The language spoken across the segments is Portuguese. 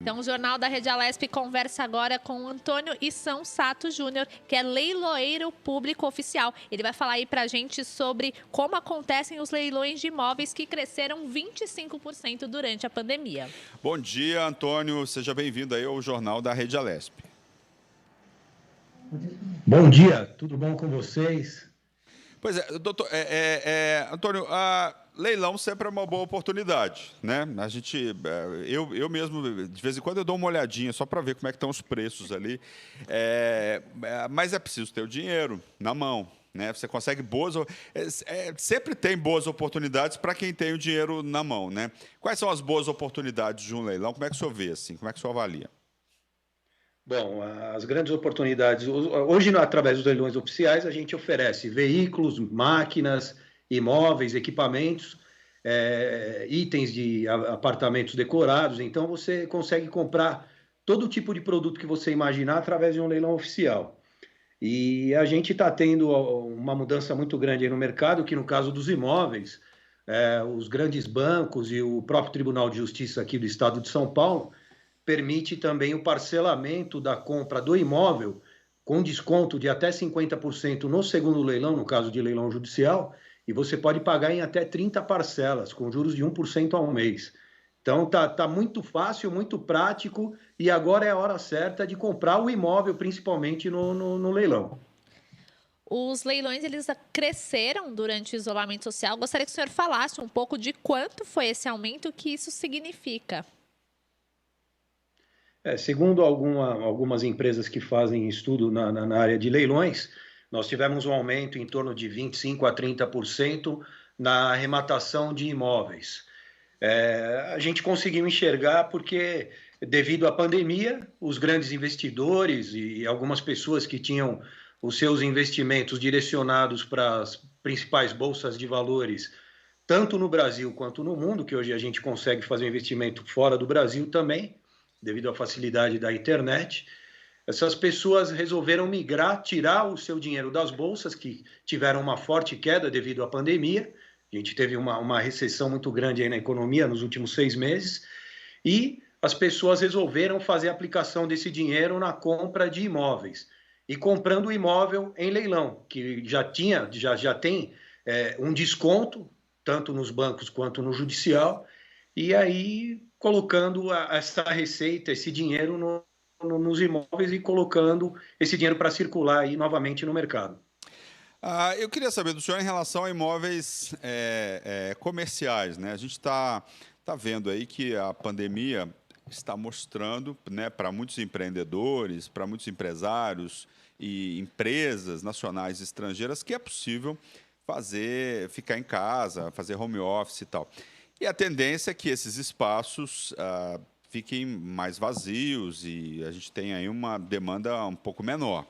Então, o Jornal da Rede Alesp conversa agora com o Antônio Issão Sato Júnior, que é leiloeiro público oficial. Ele vai falar aí pra gente sobre como acontecem os leilões de imóveis que cresceram 25% durante a pandemia. Bom dia, Antônio. Seja bem-vindo aí ao Jornal da Rede Alesp. Bom dia, tudo bom com vocês? Pois é, doutor, Antônio, leilão sempre é uma boa oportunidade, né? Eu mesmo, de vez em quando eu dou uma olhadinha só para ver como é que estão os preços ali. Mas é preciso ter o dinheiro na mão, né? Você consegue sempre tem boas oportunidades para quem tem o dinheiro na mão, né? Quais são as boas oportunidades de um leilão? Como é que o senhor vê assim? Como é que o senhor avalia? Bom, as grandes oportunidades, hoje, através dos leilões oficiais, a gente oferece veículos, máquinas, imóveis, equipamentos, itens de apartamentos decorados. Então, você consegue comprar todo tipo de produto que você imaginar através de um leilão oficial. E a gente está tendo uma mudança muito grande aí no mercado, que no caso dos imóveis, os grandes bancos e o próprio Tribunal de Justiça aqui do Estado de São Paulo permite também o parcelamento da compra do imóvel com desconto de até 50% no segundo leilão, no caso de leilão judicial, e você pode pagar em até 30 parcelas, com juros de 1% ao mês. Então tá muito fácil, muito prático, e agora é a hora certa de comprar o imóvel, principalmente no leilão. Os leilões eles cresceram durante o isolamento social. Gostaria que o senhor falasse um pouco de quanto foi esse aumento, o que isso significa. Segundo algumas empresas que fazem estudo na área de leilões, nós tivemos um aumento em torno de 25% a 30% na arrematação de imóveis. A gente conseguiu enxergar porque, devido à pandemia, os grandes investidores e algumas pessoas que tinham os seus investimentos direcionados para as principais bolsas de valores, tanto no Brasil quanto no mundo, que hoje a gente consegue fazer um investimento fora do Brasil também, devido à facilidade da internet, essas pessoas resolveram migrar, tirar o seu dinheiro das bolsas, que tiveram uma forte queda devido à pandemia. A gente teve uma recessão muito grande aí na economia nos últimos 6 meses, e as pessoas resolveram fazer a aplicação desse dinheiro na compra de imóveis. E comprando o imóvel em leilão, que já tem um desconto, tanto nos bancos quanto no judicial, e aí colocando essa receita, esse dinheiro nos imóveis e colocando esse dinheiro para circular aí novamente no mercado. Eu queria saber do senhor em relação a imóveis comerciais, né? A gente tá vendo aí que a pandemia está mostrando, né, para muitos empreendedores, para muitos empresários e empresas nacionais e estrangeiras que é possível ficar em casa, fazer home office e tal. E a tendência é que esses espaços fiquem mais vazios e a gente tenha aí uma demanda um pouco menor.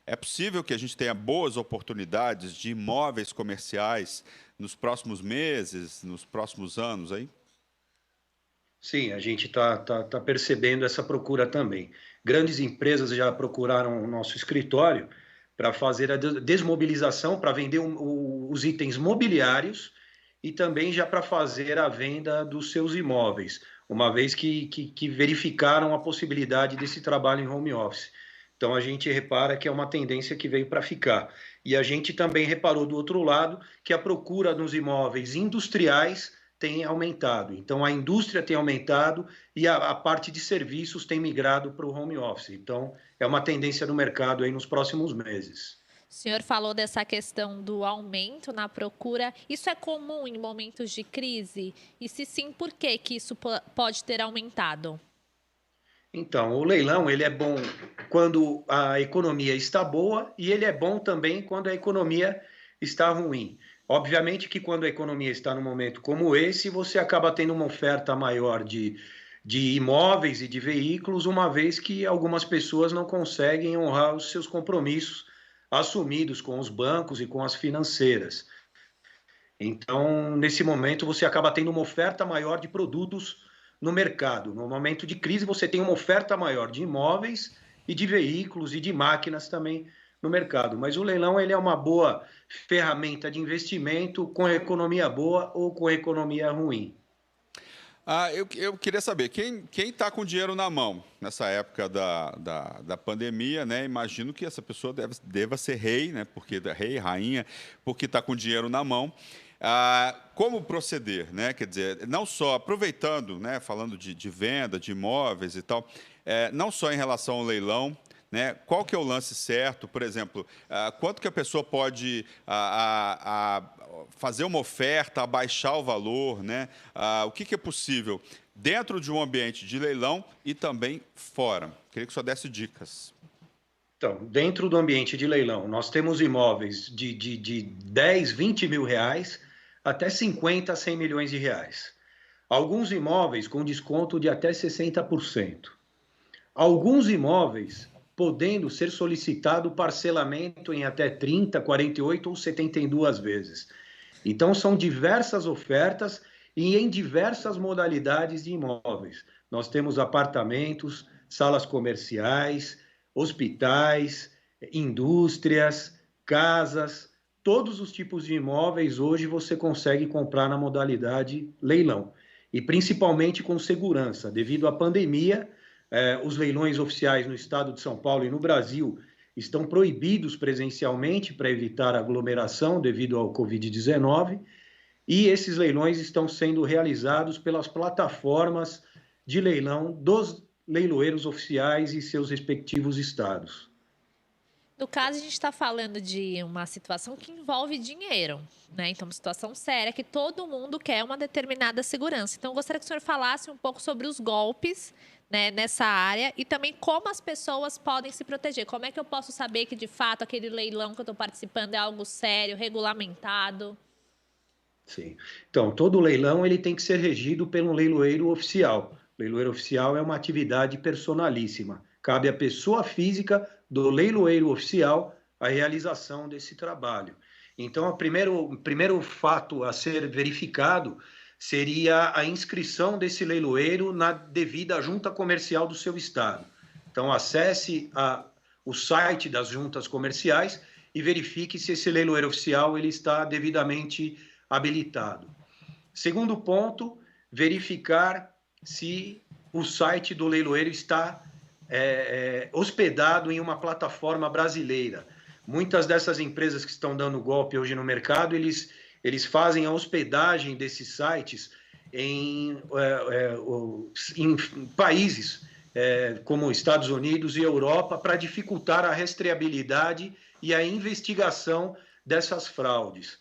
É possível que a gente tenha boas oportunidades de imóveis comerciais nos próximos meses, nos próximos anos aí? Sim, a gente tá percebendo essa procura também. Grandes empresas já procuraram o nosso escritório para fazer a desmobilização, para vender os itens mobiliários e também já para fazer a venda dos seus imóveis, uma vez que verificaram a possibilidade desse trabalho em home office. Então a gente repara que é uma tendência que veio para ficar. E a gente também reparou do outro lado que a procura nos imóveis industriais tem aumentado. Então a indústria tem aumentado e a parte de serviços tem migrado para o home office. Então é uma tendência do mercado aí nos próximos meses. O senhor falou dessa questão do aumento na procura. Isso é comum em momentos de crise? E se sim, por que que isso pode ter aumentado? Então, o leilão ele é bom quando a economia está boa e ele é bom também quando a economia está ruim. Obviamente que quando a economia está num momento como esse, você acaba tendo uma oferta maior de imóveis e de veículos, uma vez que algumas pessoas não conseguem honrar os seus compromissos assumidos com os bancos e com as financeiras. Então, nesse momento, você acaba tendo uma oferta maior de produtos no mercado. No momento de crise, você tem uma oferta maior de imóveis e de veículos e de máquinas também no mercado. Mas o leilão ele é uma boa ferramenta de investimento com economia boa ou com economia ruim. Eu queria saber, quem está com dinheiro na mão nessa época da pandemia, né? Imagino que essa pessoa deva ser rei, né? Porque rei, rainha, porque está com dinheiro na mão. Como proceder, né? Quer dizer, não só aproveitando, né? Falando de venda, de imóveis e tal, não só em relação ao leilão, né? Qual que é o lance certo? Por exemplo, quanto que a pessoa pode fazer uma oferta, abaixar o valor, né? O que é possível dentro de um ambiente de leilão e também fora? Queria que o senhor desse dicas. Então, dentro do ambiente de leilão, nós temos imóveis de 10, 20 mil reais até 50, 100 milhões de reais. Alguns imóveis com desconto de até 60%. Alguns imóveis podendo ser solicitado parcelamento em até 30, 48 ou 72 vezes. Então, são diversas ofertas e em diversas modalidades de imóveis. Nós temos apartamentos, salas comerciais, hospitais, indústrias, casas, todos os tipos de imóveis hoje você consegue comprar na modalidade leilão. E principalmente com segurança, devido à pandemia, os leilões oficiais no estado de São Paulo e no Brasil estão proibidos presencialmente para evitar aglomeração devido ao Covid-19, e esses leilões estão sendo realizados pelas plataformas de leilão dos leiloeiros oficiais e seus respectivos estados. No caso, a gente está falando de uma situação que envolve dinheiro, né? Então, uma situação séria que todo mundo quer uma determinada segurança. Então, eu gostaria que o senhor falasse um pouco sobre os golpes, né, nessa área e também como as pessoas podem se proteger. Como é que eu posso saber que, de fato, aquele leilão que eu estou participando é algo sério, regulamentado? Sim. Então, todo leilão ele tem que ser regido pelo leiloeiro oficial. Leiloeiro oficial é uma atividade personalíssima. Cabe à pessoa física do leiloeiro oficial a realização desse trabalho. Então, o primeiro fato a ser verificado seria a inscrição desse leiloeiro na devida junta comercial do seu estado. Então, acesse o site das juntas comerciais e verifique se esse leiloeiro oficial ele está devidamente habilitado. Segundo ponto, verificar se o site do leiloeiro está hospedado em uma plataforma brasileira. Muitas dessas empresas que estão dando golpe hoje no mercado, eles fazem a hospedagem desses sites em países como Estados Unidos e Europa para dificultar a rastreabilidade e a investigação dessas fraudes.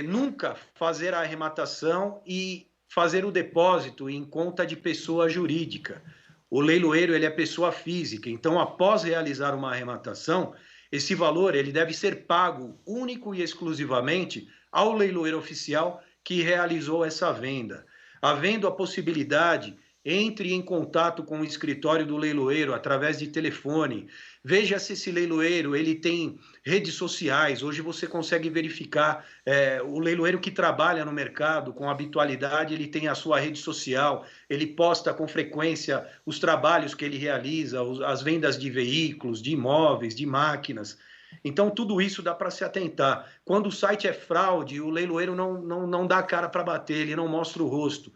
Nunca fazer a arrematação e fazer o depósito em conta de pessoa jurídica. O leiloeiro ele é pessoa física, então após realizar uma arrematação, esse valor ele deve ser pago único e exclusivamente ao leiloeiro oficial que realizou essa venda. Havendo a possibilidade, entre em contato com o escritório do leiloeiro através de telefone, veja se esse leiloeiro ele tem redes sociais. Hoje você consegue verificar o leiloeiro que trabalha no mercado com habitualidade, ele tem a sua rede social, ele posta com frequência os trabalhos que ele realiza, as vendas de veículos, de imóveis, de máquinas. Então, tudo isso dá para se atentar. Quando o site é fraude, o leiloeiro não dá a cara para bater, ele não mostra o rosto.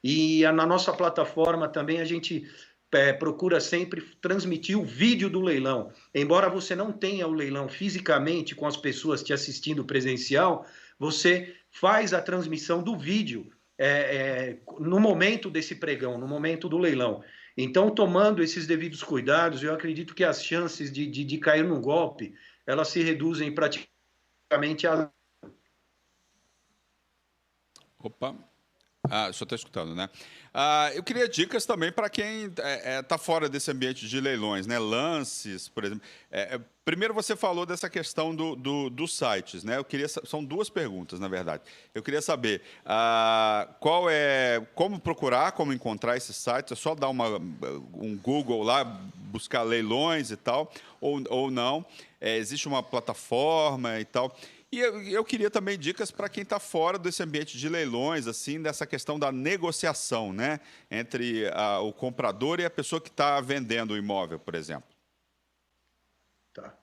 E na nossa plataforma também a gente procura sempre transmitir o vídeo do leilão. Embora você não tenha o leilão fisicamente com as pessoas te assistindo presencial, você faz a transmissão do vídeo no momento desse pregão, no momento do leilão. Então, tomando esses devidos cuidados, eu acredito que as chances de cair num golpe, elas se reduzem praticamente a... Opa. O senhor está escutando, né? Eu queria dicas também para quem está fora desse ambiente de leilões, né? Lances, por exemplo. Primeiro você falou dessa questão dos sites, né? São duas perguntas, na verdade. Eu queria saber como procurar, como encontrar esses sites. É só dar um Google lá, buscar leilões e tal, ou não. Existe uma plataforma e tal. E eu queria também dicas para quem está fora desse ambiente de leilões, assim, dessa questão da negociação, né? Entre o comprador e a pessoa que está vendendo o imóvel, por exemplo. Tá.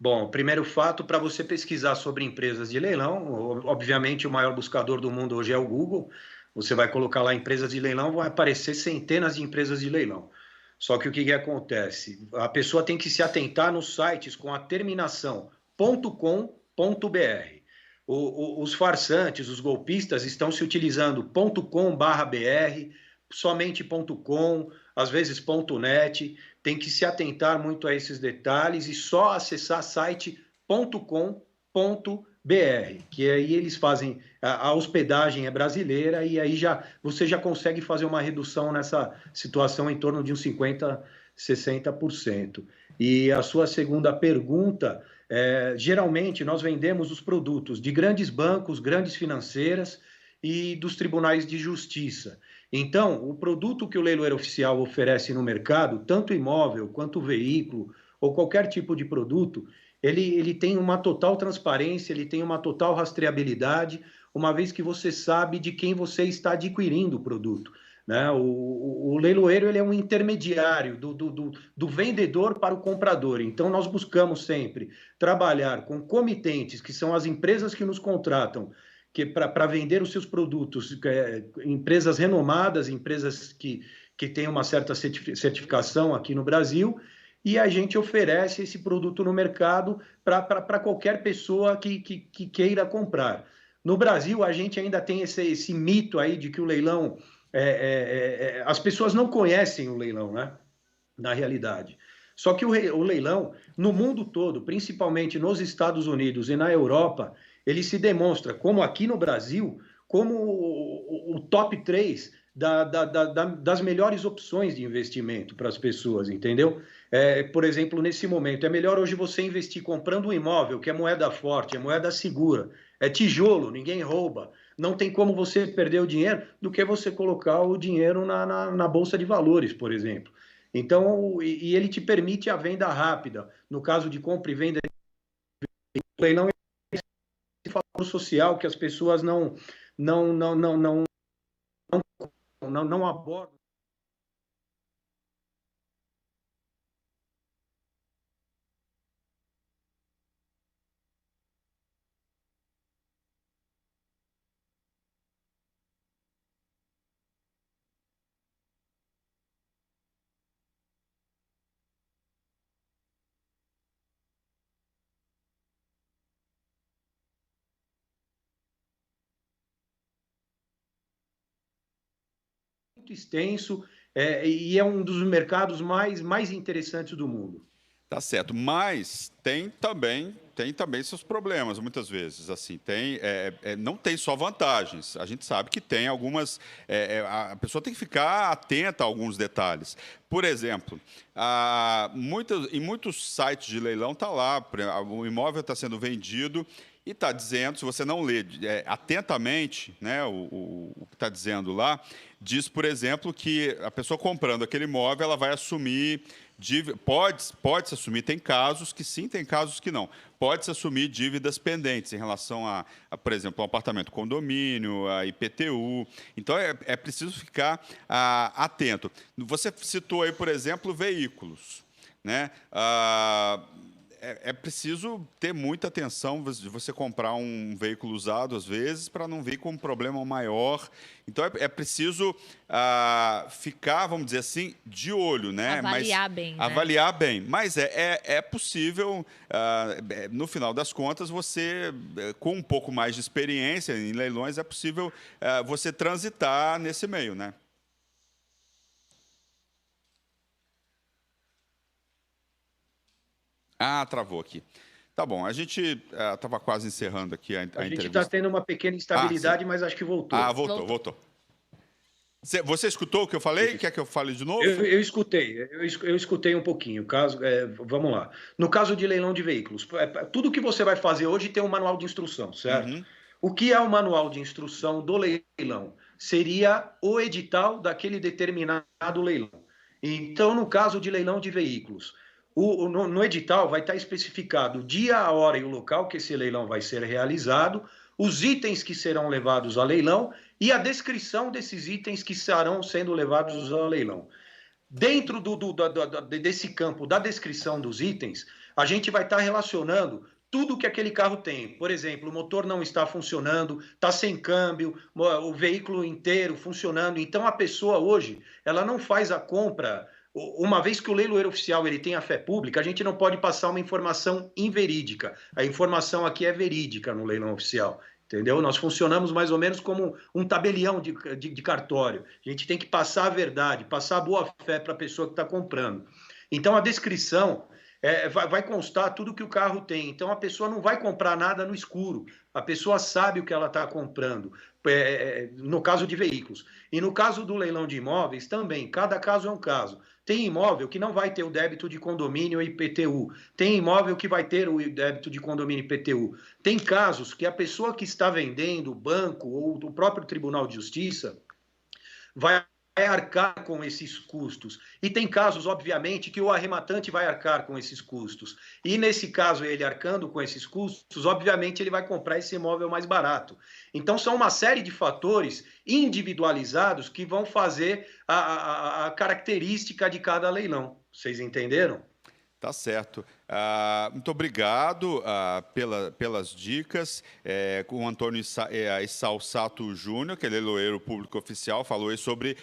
Bom, primeiro fato, para você pesquisar sobre empresas de leilão, obviamente o maior buscador do mundo hoje é o Google. Você vai colocar lá empresas de leilão, vão aparecer centenas de empresas de leilão. Só que o que acontece? A pessoa tem que se atentar nos sites com a terminação .com.br. Os farsantes, os golpistas estão se utilizando .com/br, somente .com, às vezes .net. Tem que se atentar muito a esses detalhes e só acessar site .com.br, que aí eles fazem, a hospedagem é brasileira e aí você já consegue fazer uma redução nessa situação em torno de uns 50%, 60%. E a sua segunda pergunta, geralmente nós vendemos os produtos de grandes bancos, grandes financeiras e dos tribunais de justiça. Então, o produto que o leiloeiro oficial oferece no mercado, tanto imóvel quanto veículo ou qualquer tipo de produto, ele tem uma total transparência, ele tem uma total rastreabilidade, uma vez que você sabe de quem você está adquirindo o produto, né? O leiloeiro ele é um intermediário do vendedor para o comprador. Então, nós buscamos sempre trabalhar com comitentes, que são as empresas que nos contratam, para vender os seus produtos, empresas renomadas, empresas que têm uma certa certificação aqui no Brasil, e a gente oferece esse produto no mercado para qualquer pessoa que queira comprar. No Brasil, a gente ainda tem esse mito aí de que o leilão... as pessoas não conhecem o leilão, né? Na realidade. Só que o leilão, no mundo todo, principalmente nos Estados Unidos e na Europa, ele se demonstra, como aqui no Brasil, como o top 3 das melhores opções de investimento para as pessoas, entendeu? Por exemplo, nesse momento, é melhor hoje você investir comprando um imóvel, que é moeda forte, é moeda segura, é tijolo, ninguém rouba, não tem como você perder o dinheiro, do que você colocar o dinheiro na Bolsa de Valores, por exemplo. Então, e ele te permite a venda rápida. No caso de compra e venda, o leilão é um fator social que as pessoas não abordam. Muito extenso, e é um dos mercados mais interessantes do mundo. Tá certo, mas tem também seus problemas, muitas vezes. Assim, não tem só vantagens. A gente sabe que tem algumas. A pessoa tem que ficar atenta a alguns detalhes. Por exemplo, em muitos sites de leilão está lá, o imóvel está sendo vendido e está dizendo, se você não lê atentamente, né, o que está dizendo lá, diz, por exemplo, que a pessoa comprando aquele imóvel, ela vai assumir pode-se assumir, tem casos que sim, tem casos que não. Pode-se assumir dívidas pendentes em relação por exemplo, ao apartamento condomínio, a IPTU. Então, é preciso ficar atento. Você citou aí, por exemplo, veículos, né? É preciso ter muita atenção de você comprar um veículo usado, às vezes, para não vir com um problema maior. Então, é preciso ficar, vamos dizer assim, de olho, né? Avaliar bem, né? Avaliar bem. Mas é possível, no final das contas, você, com um pouco mais de experiência em leilões, é possível você transitar nesse meio, né? Travou aqui. Tá bom, a gente estava quase encerrando aqui a A gente entrevista. está tendo uma pequena instabilidade, mas acho que voltou. Voltou. Você escutou o que eu falei? Quer que eu fale de novo? Eu escutei um pouquinho. Vamos lá. No caso de leilão de veículos, tudo que você vai fazer hoje tem um manual de instrução, certo? Uhum. O que é o manual de instrução do leilão? Seria o edital daquele determinado leilão. Então, no caso de leilão de veículos, no edital vai estar especificado o dia, a hora e o local que esse leilão vai ser realizado, os itens que serão levados a leilão e a descrição desses itens que estarão sendo levados ao leilão. Dentro desse campo da descrição dos itens, a gente vai estar relacionando tudo que aquele carro tem. Por exemplo, o motor não está funcionando, está sem câmbio, o veículo inteiro funcionando. Então, a pessoa hoje, ela não faz a compra. Uma vez que o leiloeiro oficial ele tem a fé pública, a gente não pode passar uma informação inverídica. A informação aqui é verídica no leilão oficial. Entendeu? Nós funcionamos mais ou menos como um tabelião de cartório. A gente tem que passar a verdade, passar a boa fé para a pessoa que está comprando. Então, a descrição vai constar tudo que o carro tem. Então, a pessoa não vai comprar nada no escuro. A pessoa sabe o que ela está comprando, no caso de veículos. E no caso do leilão de imóveis, também, cada caso é um caso. Tem imóvel que não vai ter o débito de condomínio e IPTU. Tem imóvel que vai ter o débito de condomínio e IPTU. Tem casos que a pessoa que está vendendo, o banco ou o próprio Tribunal de Justiça, vai arcar com esses custos. E tem casos, obviamente, que o arrematante vai arcar com esses custos. E nesse caso, ele arcando com esses custos, obviamente, ele vai comprar esse imóvel mais barato. Então, são uma série de fatores individualizados que vão fazer a característica de cada leilão. Vocês entenderam? Tá certo. Muito obrigado pelas dicas. Com o Antônio Issal Sato Júnior, que é leiloeiro público oficial, falou aí sobre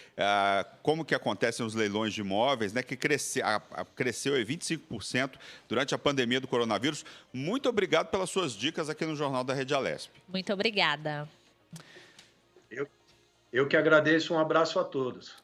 como que acontecem os leilões de imóveis, né, que cresceu aí 25% durante a pandemia do coronavírus. Muito obrigado pelas suas dicas aqui no Jornal da Rede Alesp. Muito obrigada. Eu que agradeço. Um abraço a todos.